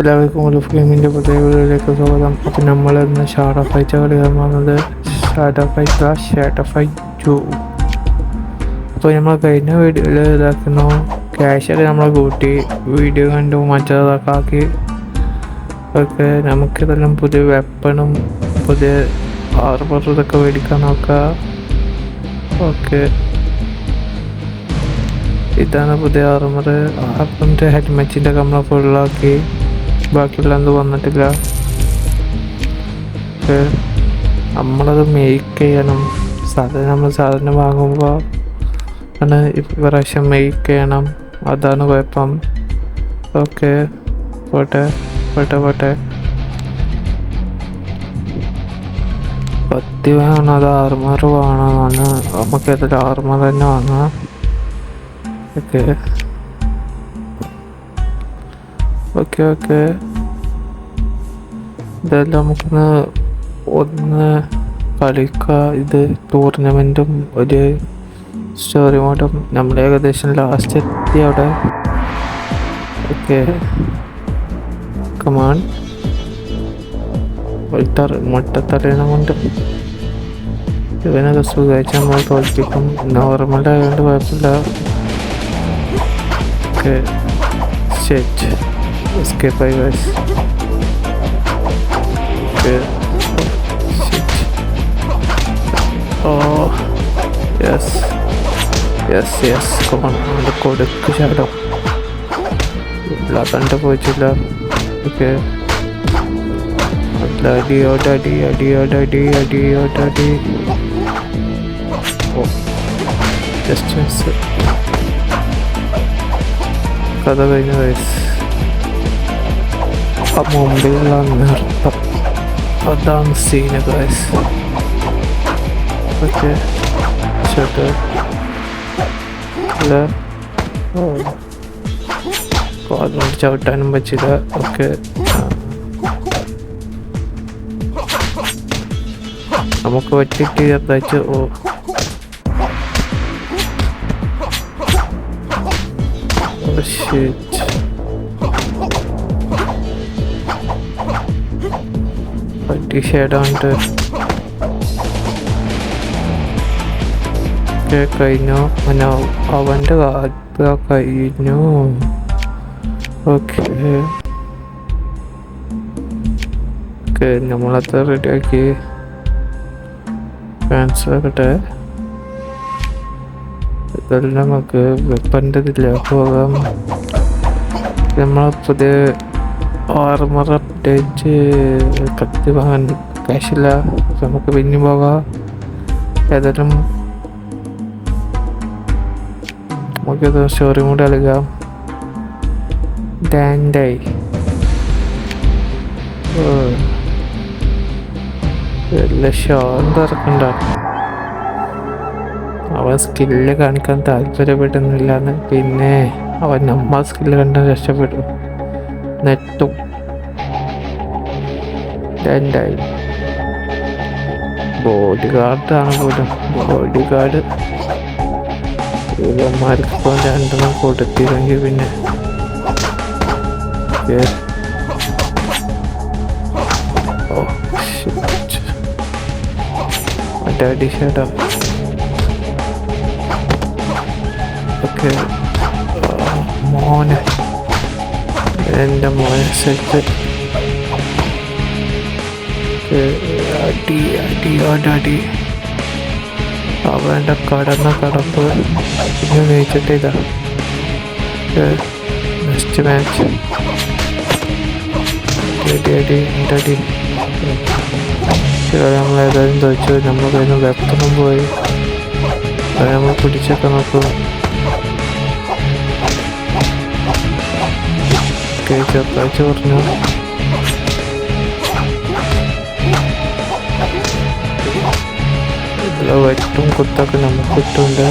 എല്ലാവർക്കും ഉലഫ് ഗെയിമിൻ്റെ പുതിയ വീഡിയോയിലേക്ക് സ്വാഗതം. അപ്പോൾ നമ്മളിന്ന് ഷാഡോ ഫൈറ്റ് കളിക്കാൻ പോകുന്നത് ഷാഡോ ഫൈറ്റ് 2. അപ്പോൾ നമ്മൾ കഴിഞ്ഞ വീഡിയോയിൽ ഇതാക്കുന്നു ക്യാഷൊക്കെ നമ്മൾ കൂട്ടി വീഡിയോ കണ്ടു മറ്റേതൊക്കെ ആക്കി. ഓക്കെ, നമുക്കിതെല്ലാം പുതിയ വെപ്പണും പുതിയ ആർമർ ഇതൊക്കെ മേടിക്കാൻ നോക്കാം. ഓക്കെ, ഇതാണ് പുതിയ ആർമർ. ആർമറിൻ്റെ ഹെൽമെറ്റിൻ്റെ ഒക്കെ നമ്മൾ ഫുള്ളാക്കി. ബാക്കിയുള്ള എന്ത് വന്നിട്ടില്ല. നമ്മളത് മേക്ക് ചെയ്യണം. നമ്മൾ സാധനം വാങ്ങുമ്പോൾ ആണ് ഇപ്രാവശ്യം മേക്ക് ചെയ്യണം. അതാണ് കുഴപ്പം. ഓക്കെ, പോട്ടെ 10 വേണം. അത് ആർമർ വേണമെന്നാണ്. നമുക്ക് അതിൽ ആർമർ തന്നെ വാങ്ങാം. ഓക്കെ ഇതെല്ലാം നമുക്കൊന്ന് കളിക്കുക. ഇത് ടൂർണമെൻറ്റും ഒരു സ്റ്റോറി മോഡും നമ്മൾ ഏകദേശം ലാസ്റ്റ് എത്തി അവിടെ. Okay, come on. മുട്ടത്തലേനെ കൊണ്ട് ഇവനൊക്കെ സുഖമായിട്ട് നമ്മൾ തോൽപ്പിക്കും. നോർമലായതുകൊണ്ട് കുഴപ്പമില്ല. Okay, ഷെറ്റ് escape I guys. Okay. Shit. Oh yes. Come on, the code shadow. Latanta poichilla. Okay. Daddy. Oh, just miss it. കഥ കഴിഞ്ഞ guys. മുമ്പിലുള്ള നൃത്തം അതാണ് സീന് ഗൈസ്. ഓക്കെ, കാലിനോട് ചവിട്ടാനും പറ്റില്ല. ഓക്കെ, നമുക്ക് പറ്റിയിട്ട് ചെറുതായിട്ട് ഷേഡുണ്ട്. കഴിഞ്ഞു. അവൻ്റെ കാലത്ത് കഴിഞ്ഞു. ഓക്കെ, നമ്മളത് റെഡിയാക്കി. ഫാൻസ് ആക്കട്ടെ. ഇതെല്ലാം നമുക്ക് വെപ്പൻ്റെ ഇതില്ല പോകാം. നമ്മൾ പുതിയ ആർമർ അപ്ഡേറ്റ് കത്തി വാങ്ങാൻ ക്യാഷില്ല. നമുക്ക് പിന്നെ പോകാം. ഏതായാലും നമുക്കത് സ്റ്റോറി കൂടെ കളിക്കാം. ഡാൻഡായി എല്ലാ ഷോറും തുറക്കണ്ട. അവൻ സ്കില്ല് കാണിക്കാൻ താല്പര്യപ്പെടുന്നില്ലാന്ന്. പിന്നെ അവൻ നമ്മ സ്കില്ല് കണ്ടാൽ രക്ഷപ്പെടും. നെറ്റും രണ്ടായി. ബോഡി ഗാർഡാണ് പോലും. ബോഡി ഗാർഡ് ഇവന്മാർക്കിപ്പോൾ 2 കൊടുത്തില്ലെങ്കിൽ പിന്നെ ഡാഡി ഷേഡാ. ഓക്കെ, മോനെ എൻ്റെ മോനെ സെറ്റ്. അടി അവൻ്റെ കടപ്പ് പിന്നെ ജയിച്ചിട്ടില്ല. നെക്സ്റ്റ് മാച്ച് അടി നമ്മളേതായാലും തോച്ചു. നമ്മൾ കഴിഞ്ഞ വെപ്പനും പോയി. അത് നമ്മൾ പിടിച്ചൊക്കെ നോക്കും. ചെറുതാഴ്ച പറഞ്ഞു. വെട്ടും കുത്തൊക്കെ നമുക്ക് കിട്ടുന്നുണ്ട്.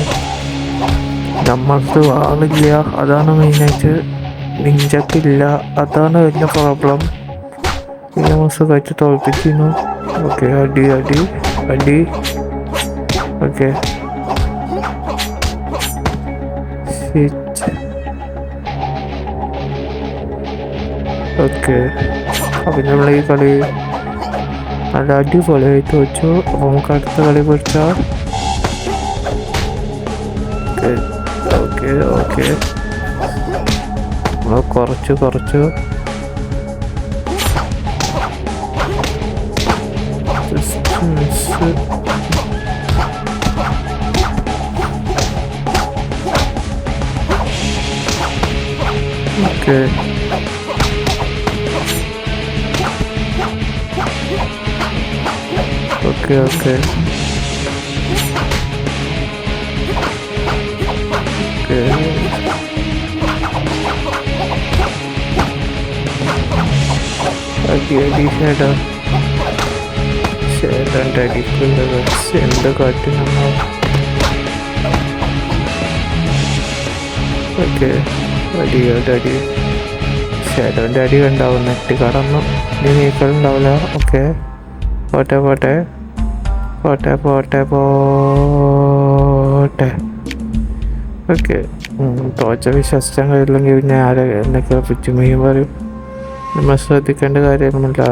നമ്മൾക്ക് ആളില്ല, അതാണ് മെയിനായിട്ട്. നിഞ്ചക്കില്ല, അതാണ് വലിയ പ്രോബ്ലം. നമുക്ക് കഴിച്ച് തോൽപ്പിക്കുന്നു. ഓക്കെ, അടി. Okay, okay. അപ്പം നമ്മൾ ഈ കളി നല്ല അടിപൊളിയായിട്ട് വെച്ചു. അപ്പോൾ നമുക്ക് അടുത്ത കളി പിടിച്ചാൽ ഓക്കെ ഓക്കെ. നമ്മൾ കുറച്ച് miss. Okay okay okay okay. അടി ചേട്ടൻ്റെ അടിക്കുന്നത് എന്ത് കാട്ടി നമ്മൾ. ഓക്കെ അടി ചേട്ടൻ്റെ അടി ഉണ്ടാവും. നെറ്റ് കടന്നു ഇനി നീക്കലുണ്ടാവില്ല. ഓക്കെ പോട്ടെ. ഓക്കെ തോച്ച വിശ്വസിച്ചാൽ കഴിയില്ലെങ്കിൽ പിന്നെ ആരെ എന്നൊക്കെ പിച്ചുമയും പറയും. നമ്മൾ ശ്രദ്ധിക്കേണ്ട കാര്യമൊന്നുമില്ല.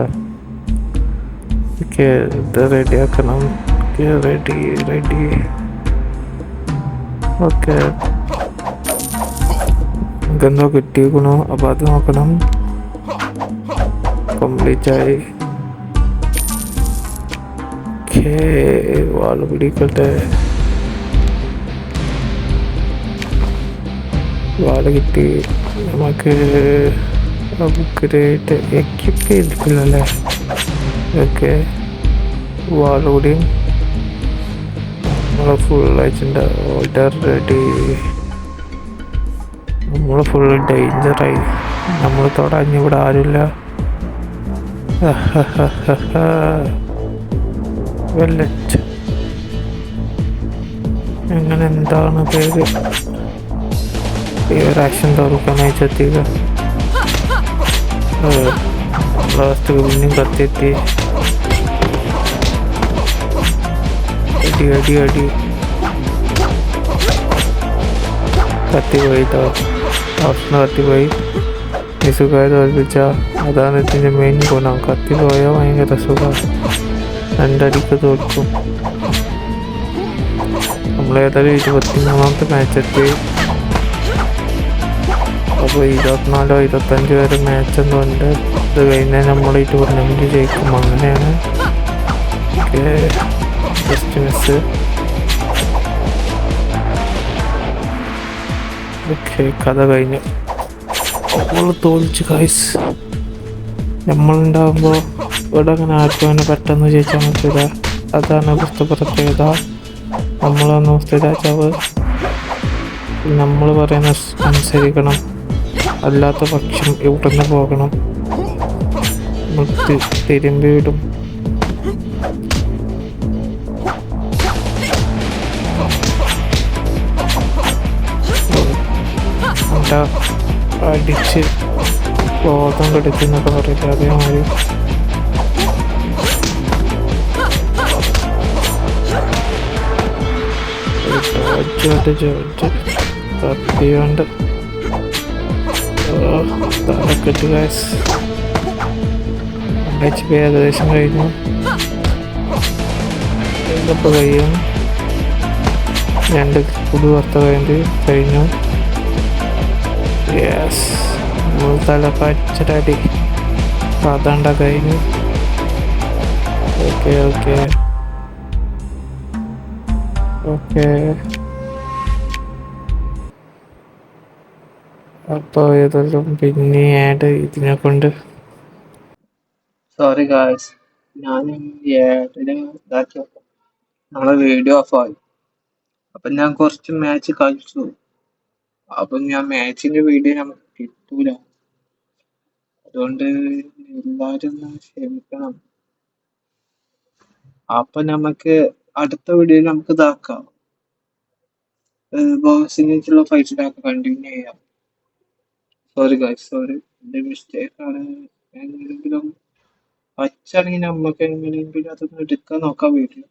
ഓക്കെ ഇത് റെഡിയാക്കണം. റെഡി. ഓക്കെ നമുക്കെന്തോ കിട്ടിയിരിക്കണോ, അപ്പം അത് നോക്കണം. കംപ്ലീറ്റ് ആയി. ഓക്കെ വാള് പിടിക്കട്ടെ. വാള് കിട്ടി. നമുക്ക് അപ്ഗ്രേഡ് എക്യുപ്പ് ചെയ്തിട്ടില്ലല്ലേ. ഓക്കെ വാളുകൂടിയും നമ്മൾ ഫുൾ അയച്ചിട്ടുണ്ട്. Order ready. നമ്മൾ ഫുൾ ഡേഞ്ചറായി. നമ്മൾ തൊടാൻ ഇവിടെ ആരുമില്ല. വെല്ലറ്റ് അങ്ങനെ എന്താണ് പേര്? ആക്ഷൻ തുറക്കാനായി ചെത്തിക. ലാസ്റ്റ് പിന്നെയും കത്തിയെത്തി. അടി കത്തിപ്പോയിട്ടോ. ഓപ്ഷൻ കത്തിപ്പോയി. ഈ സുഖമായി തോൽപ്പിച്ച അതാണ് ഇതിൻ്റെ മെയിൻ ഗുണം. കത്തിപ്പോയാൽ ഭയങ്കര സുഖം. രണ്ടടിക്ക് തോൽക്കും. നമ്മളേതായാലും 23ാമത്തെ മാച്ചെത്തി. അപ്പോൾ 24 25 വരെ മാച്ചൊന്നുമുണ്ട്. ഇത് കഴിഞ്ഞാൽ നമ്മൾ ഈ ടൂർണമെൻറ്റ് ജയിക്കും. അങ്ങനെയാണ്. Okay just miss. ഓക്കെ കഥ കഴിഞ്ഞു. നമ്മൾ തോൽച്ചു ഗൈസ്. നമ്മളുണ്ടാകുമ്പോൾ ഇവിടെ അങ്ങനെ ആർക്കും അങ്ങനെ പെട്ടെന്ന് ജയിച്ചാൽ പറ്റില്ല. അതാണ് ഇവിടുത്തെ പ്രത്യേകത. നമ്മളൊന്ന് സ്ഥിരാച്ചാവ് നമ്മൾ പറയുന്ന അനുസരിക്കണം. അല്ലാത്ത പക്ഷം ഇവിടെ നിന്ന് പോകണം. തിരുമ്പി വിടും. അടിച്ച് ബോധം കെടുക്കുന്നൊക്കെ പറയില്ല, അതേമാതിരി കത്തിയോണ്ട് തലക്കെട്ട് ഗ്യാസ് HP ഏകദേശം കഴിഞ്ഞു. ഇതിപ്പോൾ കഴിയും. 2 പുതുവർത്ത കഴിഞ്ഞു. യെസ് തല പച്ചടി പതണ്ട കഴിഞ്ഞു. ഓക്കെ അപ്പോൾ ഏതെല്ലാം പിന്നെ ആഡ് ഇതിനെ കൊണ്ട് സോറി ഗായ്സ്, ഞാൻ ആഡിന് ഇതാക്കിയപ്പോൾ നമ്മളെ വീഡിയോ ഓഫായി. അപ്പം ഞാൻ കുറച്ച് മാച്ച് കളിച്ചു. അപ്പം ഞാൻ മാച്ചിന്റെ വീഡിയോ നമുക്ക് കിട്ടൂല. അതുകൊണ്ട് എല്ലാവരും ക്ഷമിക്കണം. അപ്പൊ നമുക്ക് അടുത്ത വീഡിയോയിൽ നമുക്ക് ഇതാക്കാം. ബോസിനുള്ള ഫൈറ്റിലൊക്കെ കണ്ടിന്യൂ ചെയ്യാം. സോറി ഗൈസ്, സോറി, എന്റെ മിസ്റ്റേക്ക് ആണ്. എങ്ങനെയെങ്കിലും പച്ചാണെങ്കിൽ നമുക്ക് എങ്ങനെയെങ്കിലും അതൊന്ന് എടുക്കാൻ നോക്കാൻ വീഡിയോ.